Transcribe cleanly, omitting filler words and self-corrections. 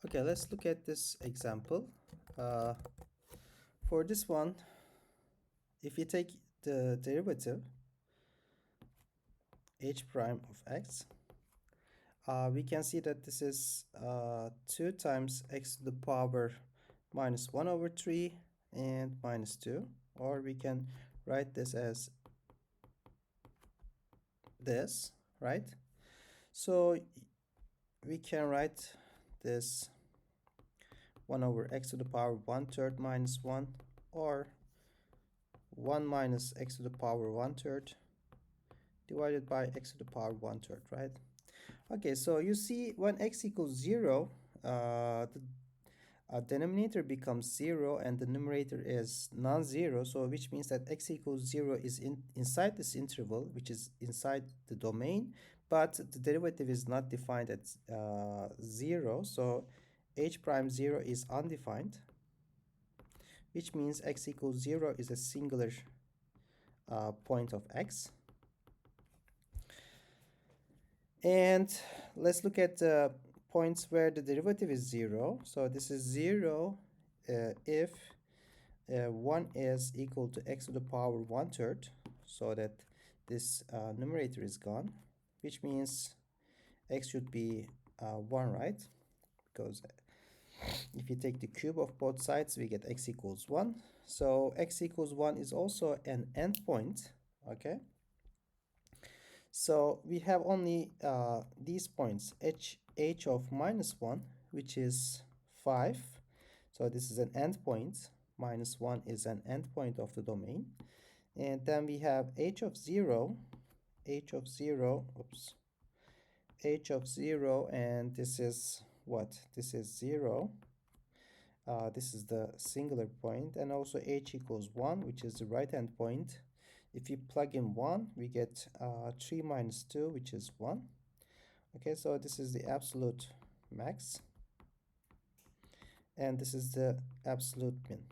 Okay, let's look at this example. Uh, for this one, if you take the derivative h prime of x, we can see that this is 2 times x to the power minus 1 over 3 and minus 2. Or we can write this as this, right? So we can write this 1 over x to the power 1/3 minus 1, or 1 minus x to the power 1/3 divided by x to the power 1/3, right? Okay, so you see when x equals 0, the denominator becomes 0 and the numerator is non-zero, so which means that x equals 0 is inside this interval, which is inside the domain, but the derivative is not defined at 0, so h prime 0 is undefined, which means x equals 0 is a singular point of x. And let's look at the points where the derivative is 0. So this is 0 if 1 is equal to x to the power 1/3, so that this numerator is gone, which means x should be 1, right? Because if you take the cube of both sides, we get x equals 1. So x equals 1 is also an endpoint, okay? So we have only these points, h of minus 1, which is 5. So this is an endpoint. Minus 1 is an endpoint of the domain. And then we have h of 0, oops, h of 0, and this is what? This is 0. This is the singular point, and also h equals 1, which is the right hand point. If you plug in 1, we get 3 minus 2, which is 1. Okay, so this is the absolute max, and this is the absolute min.